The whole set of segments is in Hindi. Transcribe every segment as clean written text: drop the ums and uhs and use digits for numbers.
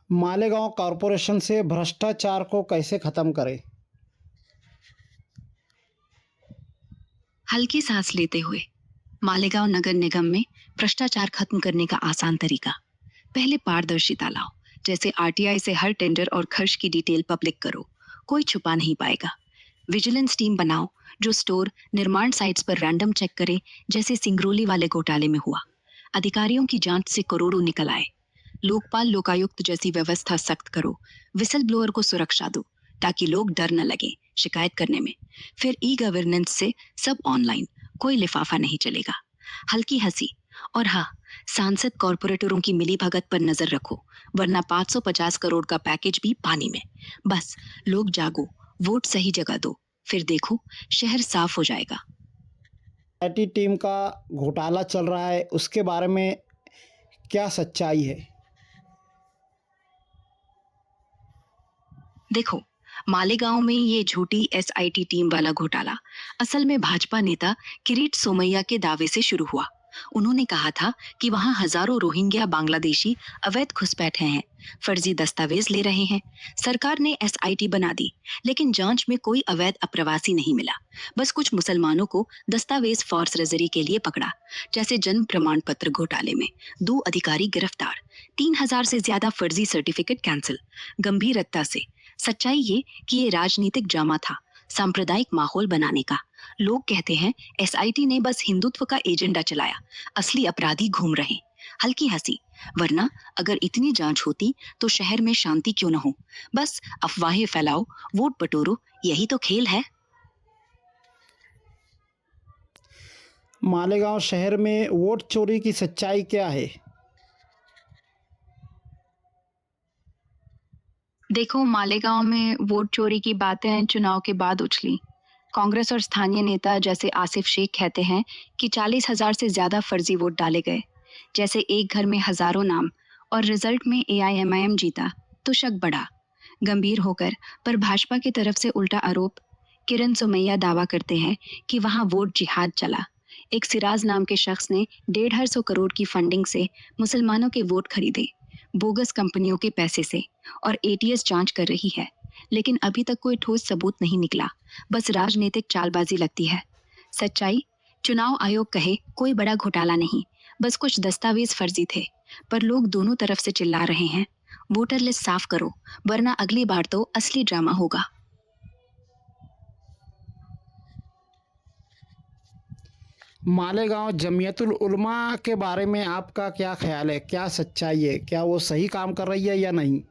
मालेगांव कॉरपोरेशन से भ्रष्टाचार को कैसे खत्म करें? हल्की सांस लेते हुए। मालेगांव नगर निगम में भ्रष्टाचार खत्म करने का आसान तरीका। पहले पारदर्शिता लाओ, जैसे आरटीआई से हर टेंडर और खर्च की डिटेल पब्लिक करो, कोई छुपा नहीं पाएगा। विजिलेंस टीम बनाओ जो स्टोर निर्माण साइट्स पर रैंडम चेक करे, जैसे सिंगरौली वाले घोटाले में हुआ। अधिकारियों की जांच से करोड़ों निकल आए। लोकपाल लोकायुक्त जैसी व्यवस्था सख्त करो। विसल ब्लोअर को सुरक्षा दो ताकि लोग डर न लगे शिकायत करने में। फिर ई गवर्नेंस से सब ऑनलाइन, कोई लिफाफा नहीं चलेगा। हल्की हंसी। और हाँ, सांसद कॉरपोरेटरों की मिलीभगत पर नजर रखो, वरना 550 करोड़ का पैकेज भी पानी में। बस लोग जागो, वोट सही जगह दो, फिर देखो शहर साफ हो जाएगा। आईटी टीम का घोटाला चल रहा है, उसके बारे में क्या सच्चाई है? देखो, मालेगांव में ये झूठी एसआईटी टीम वाला घोटाला असल में भाजपा नेता किरीट सोमैया के दावे से शुरू हुआ। उन्होंने कहा था कि वहां हजारों रोहिंग्या बांग्लादेशी अवैध घुसपैठे हैं, फर्जी दस्तावेज ले रहे हैं। सरकार ने एसआईटी बना दी, लेकिन जांच में कोई अवैध अप्रवासी नहीं मिला। बस कुछ मुसलमानों को दस्तावेज फॉर्जरी के लिए पकड़ा। जैसे जन्म प्रमाण पत्र घोटाले में 2 अधिकारी गिरफ्तार, 3000 से ज्यादा फर्जी सर्टिफिकेट कैंसिल। गंभीरता से सच्चाई ये कि ये राजनीतिक ड्रामा था, सांप्रदायिक माहौल बनाने का। लोग कहते हैं एसआईटी ने बस हिंदुत्व का एजेंडा चलाया, असली अपराधी घूम रहे। हल्की हंसी। वरना अगर इतनी जांच होती तो शहर में शांति क्यों न हो। बस अफवाहें फैलाओ, वोट बटोरो, यही तो खेल है। मालेगांव शहर में वोट चोरी की सच्चाई क्या है? देखो, मालेगांव में वोट चोरी की बातें चुनाव के बाद उछली। कांग्रेस और स्थानीय नेता जैसे आसिफ शेख कहते हैं कि 40,000 से ज्यादा फर्जी वोट डाले गए। जैसे एक घर में हजारों नाम और रिजल्ट में एआईएमआईएम जीता तो शक बढ़ा। गंभीर होकर पर भाजपा की तरफ से उल्टा आरोप। किरण सोमैया दावा करते हैं कि वहां वोट जिहाद चला। एक सिराज नाम के शख्स ने 150 करोड़ की फंडिंग से मुसलमानों के वोट खरीदे, बोगस कंपनियों के पैसे से। और एटीएस जांच कर रही है, लेकिन अभी तक कोई ठोस सबूत नहीं निकला। बस राजनीतिक चालबाजी लगती है। सच्चाई, चुनाव आयोग कहे कोई बड़ा घोटाला नहीं, बस कुछ दस्तावेज फर्जी थे, पर लोग दोनों तरफ से चिल्ला रहे हैं। वोटर लिस्ट साफ करो, वरना अगली बार तो असली ड्रामा होगा। मालेगांव जमीयतुल उलमा के बारे में आपका क्या ख्याल है? क्या सच्चाई है? क्या वो सही काम कर रही है या नहीं?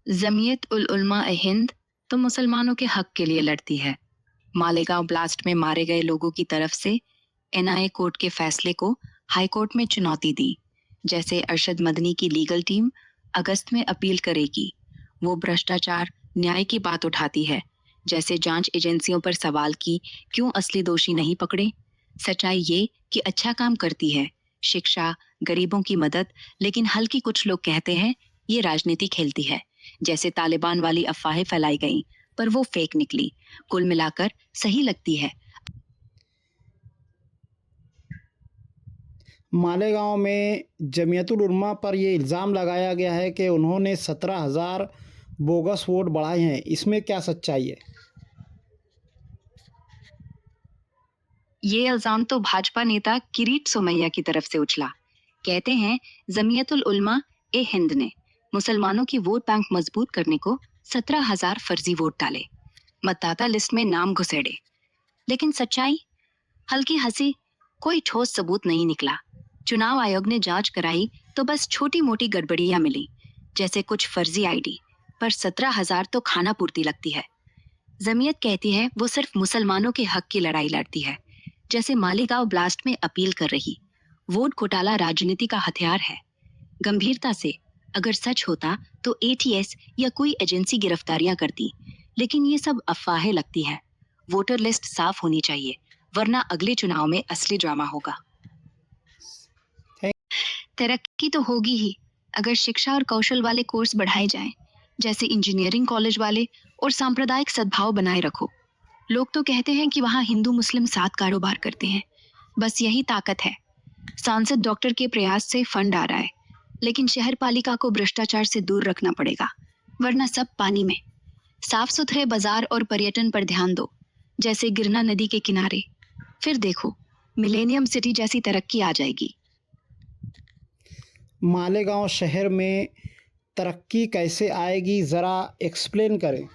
जमीयत उल उलमा ए हिंद तो मुसलमानों के हक के लिए लड़ती है। मालेगांव ब्लास्ट में मारे गए लोगों की तरफ से एनआईए कोर्ट के फैसले को हाई कोर्ट में चुनौती दी। जैसे अरशद मदनी की लीगल टीम अगस्त में अपील करेगी। वो भ्रष्टाचार न्याय की बात उठाती है, जैसे जांच एजेंसियों पर सवाल की क्यों असली दोषी नहीं पकड़े। सच्चाई ये कि अच्छा काम करती है, शिक्षा, गरीबों की मदद, लेकिन हल्की कुछ लोग कहते हैं ये राजनीति खेलती है। जैसे तालिबान वाली अफवाहें फैलाई गईं, पर वो फेक निकली। कुल मिलाकर सही लगती है। मालेगांव में जमीयतुल उलमा पर ये इल्ज़ाम लगाया गया है कि उन्होंने 17,000 बोगस वोट बढ़ाए हैं, इसमें क्या सच्चाई है? ये इल्जाम तो भाजपा नेता किरीट सोमैया की तरफ से उछला। कहते हैं जमीयतुल उलमा ए हिंद ने मुसलमानों की वोट बैंक मजबूत करने को 17,000 फर्जी वोट डाले, मतदाता लिस्ट में नाम घुसेड़े। लेकिन सच्चाई, हल्की हंसी, कोई ठोस सबूत नहीं निकला। चुनाव आयोग ने जांच कराई तो बस छोटी मोटी गड़बड़ियां मिली, जैसे कुछ फर्जी आईडी, पर 17,000 तो खाना पूर्ति लगती है। जमीयत कहती है वो सिर्फ मुसलमानों के हक की लड़ाई लड़ती है, जैसे मालेगांव ब्लास्ट में अपील कर रही। वोट घोटाला राजनीति का हथियार है। गंभीरता से अगर सच होता तो एटीएस या कोई एजेंसी गिरफ्तारियां करती, लेकिन ये सब अफवाहें लगती है। वोटर लिस्ट साफ होनी चाहिए, वरना अगले चुनाव में असली ड्रामा होगा। तरक्की तो होगी ही अगर शिक्षा और कौशल वाले कोर्स बढ़ाए जाएं, जैसे इंजीनियरिंग कॉलेज वाले, और सांप्रदायिक सद्भाव बनाए रखो। लोग तो कहते हैं कि वहां हिंदू मुस्लिम साथ कारोबार करते हैं, बस यही ताकत है। सांसद डॉक्टर के प्रयास से फंड आ रहा है, लेकिन शहर पालिका को भ्रष्टाचार से दूर रखना पड़ेगा, वरना सब पानी में। साफ सुथरे बाजार और पर्यटन पर ध्यान दो, जैसे गिरना नदी के किनारे। फिर देखो, मिलेनियम सिटी जैसी तरक्की आ जाएगी। मालेगांव शहर में तरक्की कैसे आएगी, ज़रा एक्सप्लेन करें।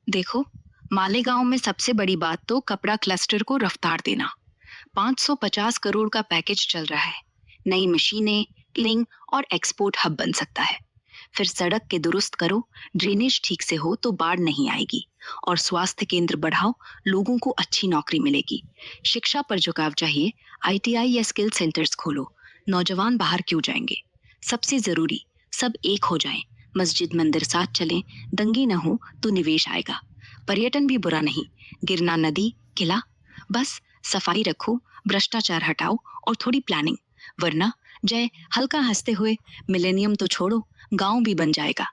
देखो, मालेगांव में सबसे बड़ी बात तो कपड़ा क्लस्टर को रफ्तार देना। 550 करोड़ का पैकेज चल रहा है। नई मशीनें, क्लिंग और एक्सपोर्ट हब बन सकता है। फिर सड़क के दुरुस्त करो, ड्रेनेज ठीक से हो तो बाढ़ नहीं आएगी। और स्वास्थ्य केंद्र बढ़ाओ, लोगों को अच्छी नौकरी मिलेगी। शिक्षा पर झुकाव चाहिए, आईटीआई या स्किल सेंटर्स खोलो। नौजवान बाहर क्यों जाएंगे? सबसे जरूरी, सब एक हो जाएं। मस्जिद मंदिर साथ चलें, दंगे न हो तो निवेश आएगा। पर्यटन भी बुरा नहीं, गिरना नदी, किला। बस सफाई रखो, भ्रष्टाचार हटाओ और थोड़ी प्लानिंग। वरना जय हल्का हंसते हुए, मिलेनियम तो छोड़ो, गांव भी बन जाएगा।